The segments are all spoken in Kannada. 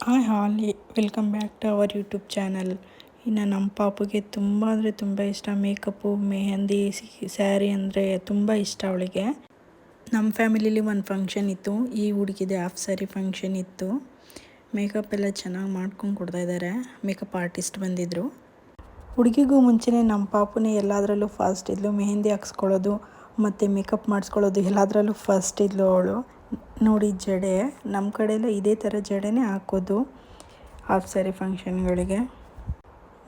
ಹಾಯ್ ಹಾಲಿ welcome back to our YouTube channel. ಇನ್ನು ನಮ್ಮ ಪಾಪುಗೆ ತುಂಬ ಅಂದರೆ ತುಂಬ ಇಷ್ಟ ಮೇಕಪ್ಪು, ಮೆಹಂದಿ, ಸ್ಯಾರಿ ಅಂದರೆ ತುಂಬ ಇಷ್ಟ ಅವಳಿಗೆ. ನಮ್ಮ ಫ್ಯಾಮಿಲಿಲಿ ಒಂದು ಫಂಕ್ಷನ್ ಇತ್ತು, ಈ ಹುಡುಗಿದೆ ಹಾಫ್ ಸ್ಯಾರಿ ಫಂಕ್ಷನ್ ಇತ್ತು. ಮೇಕಪ್ ಎಲ್ಲ ಚೆನ್ನಾಗಿ ಮಾಡ್ಕೊಂಡು ಕೊಡ್ತಾಯಿದ್ದಾರೆ. ಮೇಕಪ್ ಆರ್ಟಿಸ್ಟ್ ಬಂದಿದ್ದರು. ಹುಡುಗಿಗೂ ಮುಂಚೆನೇ ನಮ್ಮ ಪಾಪುನೇ ಎಲ್ಲದರಲ್ಲೂ ಫಾಸ್ಟ್ ಇದ್ಲು. ಮೆಹಂದಿ ಹಾಕ್ಸ್ಕೊಳ್ಳೋದು ಮತ್ತು ಮೇಕಪ್ ಮಾಡಿಸ್ಕೊಳ್ಳೋದು ಎಲ್ಲದರಲ್ಲೂ ಫಸ್ಟ್ ಇದ್ಲು ಅವಳು. ನೋಡಿ ಜಡೆ, ನಮ್ಮ ಕಡೆ ಎಲ್ಲ ಇದೇ ಥರ ಜಡೆನೇ ಹಾಕೋದು ಹಾಫ್ ಸ್ಯಾರಿ ಫಂಕ್ಷನ್ಗಳಿಗೆ.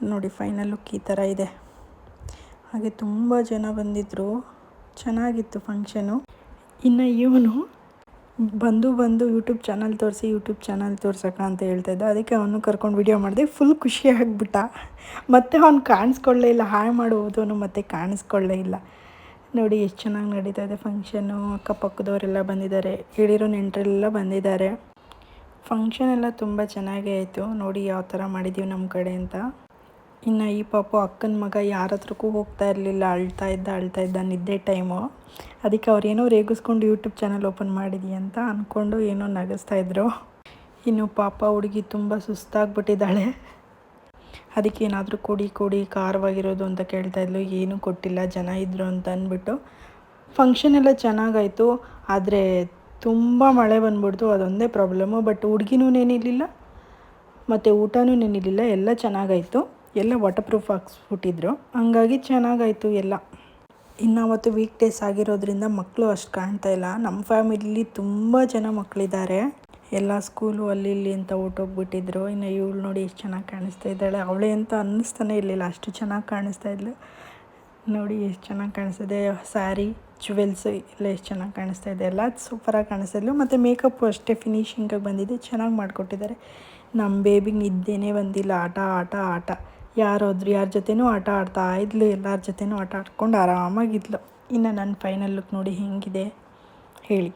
ನೋಡಿ ಫೈನಲ್ ಲುಕ್ ಈ ಥರ ಇದೆ. ಹಾಗೆ ತುಂಬ ಜನ ಬಂದಿದ್ದರು, ಚೆನ್ನಾಗಿತ್ತು ಫಂಕ್ಷನು. ಇನ್ನು ಇವನು ಬಂದು ಯೂಟ್ಯೂಬ್ ಚಾನಲ್ ತೋರ್ಸೋಕ್ಕ ಅಂತ ಹೇಳ್ತಾಯಿದ್ದ. ಅದಕ್ಕೆ ಅವನು ಕರ್ಕೊಂಡು ವಿಡಿಯೋ ಮಾಡಿದೆ. ಫುಲ್ ಖುಷಿ ಆಗಿಬಿಟ್ಟ. ಮತ್ತು ಅವ್ನು ಕಾಣಿಸ್ಕೊಳ್ಳೇ ಇಲ್ಲ, ಹಾಯ್ ಮಾಡುವುದು ಅವನು ಮತ್ತೆ ಕಾಣಿಸ್ಕೊಳ್ಳೇ ಇಲ್ಲ. ನೋಡಿ ಎಷ್ಟು ಚೆನ್ನಾಗಿ ನಡೀತಾ ಇದೆ ಫಂಕ್ಷನ್ನು. ಅಕ್ಕಪಕ್ಕದವರೆಲ್ಲ ಬಂದಿದ್ದಾರೆ, ಹೇಳಿರೋ ನೆಂಟರೆಲ್ಲ ಬಂದಿದ್ದಾರೆ. ಫಂಕ್ಷನ್ ಎಲ್ಲ ತುಂಬ ಚೆನ್ನಾಗೇ ಆಯಿತು. ನೋಡಿ ಯಾವ ಥರ ಮಾಡಿದ್ದೀವಿ ನಮ್ಮ ಕಡೆ ಅಂತ. ಇನ್ನು ಈ ಪಾಪು ಅಕ್ಕನ ಮಗ ಯಾರ ಹತ್ರಕ್ಕೂ ಹೋಗ್ತಾ ಇರಲಿಲ್ಲ, ಅಳ್ತಾ ಇದ್ದ ನಿದ್ದೆ ಟೈಮು. ಅದಕ್ಕೆ ಅವ್ರೇನೋ ರೇಗಿಸ್ಕೊಂಡು ಯೂಟ್ಯೂಬ್ ಚಾನಲ್ ಓಪನ್ ಮಾಡಿದ್ದೀವಿ ಅಂತ ಅಂದ್ಕೊಂಡು ಏನೋ ನಗಿಸ್ತಾಯಿದ್ರು. ಇನ್ನು ಪಾಪ ಹುಡುಗಿ ತುಂಬ ಸುಸ್ತಾಗ್ಬಿಟ್ಟಿದ್ದಾಳೆ. ಅದಕ್ಕೆ ಏನಾದರೂ ಕೊಡಿ ಖಾರವಾಗಿರೋದು ಅಂತ ಕೇಳ್ತಾಯಿದ್ಲು. ಏನೂ ಕೊಟ್ಟಿಲ್ಲ, ಜನ ಇದ್ದರು ಅಂತ ಅಂದ್ಬಿಟ್ಟು. ಫಂಕ್ಷನ್ ಎಲ್ಲ ಚೆನ್ನಾಗಾಯಿತು, ಆದರೆ ತುಂಬ ಮಳೆ ಬಂದ್ಬಿಡ್ತು, ಅದೊಂದೇ ಪ್ರಾಬ್ಲಮ್ಮು. ಬಟ್ ಹುಡುಗಿನೂ ನೆನಿಲಿಲ್ಲ ಮತ್ತು ಊಟನೂ ನೆನಿಲಿಲ್ಲ, ಎಲ್ಲ ಚೆನ್ನಾಗಾಯಿತು. ಎಲ್ಲ ವಾಟರ್ ಪ್ರೂಫ್ ಹಾಕ್ಸ್ಬಿಟ್ಟಿದ್ರು, ಹಂಗಾಗಿ ಚೆನ್ನಾಗಾಯಿತು ಎಲ್ಲ. ಇನ್ನು ಅವತ್ತು ವೀಕ್ ಡೇಸ್ ಆಗಿರೋದ್ರಿಂದ ಮಕ್ಕಳು ಅಷ್ಟು ಕಾಣ್ತಾ ಇಲ್ಲ. ನಮ್ಮ ಫ್ಯಾಮಿಲಿಲಿ ತುಂಬ ಜನ ಮಕ್ಕಳಿದ್ದಾರೆ. ಎಲ್ಲ ಸ್ಕೂಲು ಅಲ್ಲಿ ಇಲ್ಲಿ ಅಂತ ಹೊರ್ಟೋಗ್ಬಿಟ್ಟಿದ್ರು. ಇನ್ನು ಇವಳು ನೋಡಿ ಎಷ್ಟು ಚೆನ್ನಾಗಿ ಕಾಣಿಸ್ತಾ ಇದ್ದಾಳೆ. ಅವಳೇ ಅಂತ ಅನ್ನಿಸ್ತಾನೆ ಇರಲಿಲ್ಲ, ಅಷ್ಟು ಚೆನ್ನಾಗಿ ಕಾಣಿಸ್ತಾ ಇದ್ಲು. ನೋಡಿ ಎಷ್ಟು ಚೆನ್ನಾಗಿ ಕಾಣಿಸ್ತಿದೆ. ಸ್ಯಾರಿ, ಜುವೆಲ್ಸು ಎಲ್ಲ ಎಷ್ಟು ಚೆನ್ನಾಗಿ ಕಾಣಿಸ್ತಾ ಇದೆ. ಎಲ್ಲ ಸೂಪರಾಗಿ ಕಾಣಿಸ್ತಾ ಇದ್ಲು. ಮತ್ತು ಮೇಕಪ್ಪು ಅಷ್ಟೇ ಫಿನಿಶಿಂಗಾಗಿ ಬಂದಿದೆ, ಚೆನ್ನಾಗಿ ಮಾಡಿಕೊಟ್ಟಿದ್ದಾರೆ. ನಮ್ಮ ಬೇಬಿಗೆ ನಿದ್ದೆನೇ ಬಂದಿಲ್ಲ. ಆಟ ಯಾರ ಜೊತೆನೂ ಆಟ ಆಡ್ತಾ ಇದ್ಲು, ಎಲ್ಲರ ಜೊತೆನೂ ಆಟ ಆಡ್ಕೊಂಡು ಆರಾಮಾಗಿದ್ಲು. ಇನ್ನು ನನ್ನ ಫೈನಲ್ ಲುಕ್ ನೋಡಿ ಹೆಂಗಿದೆ ಹೇಳಿ.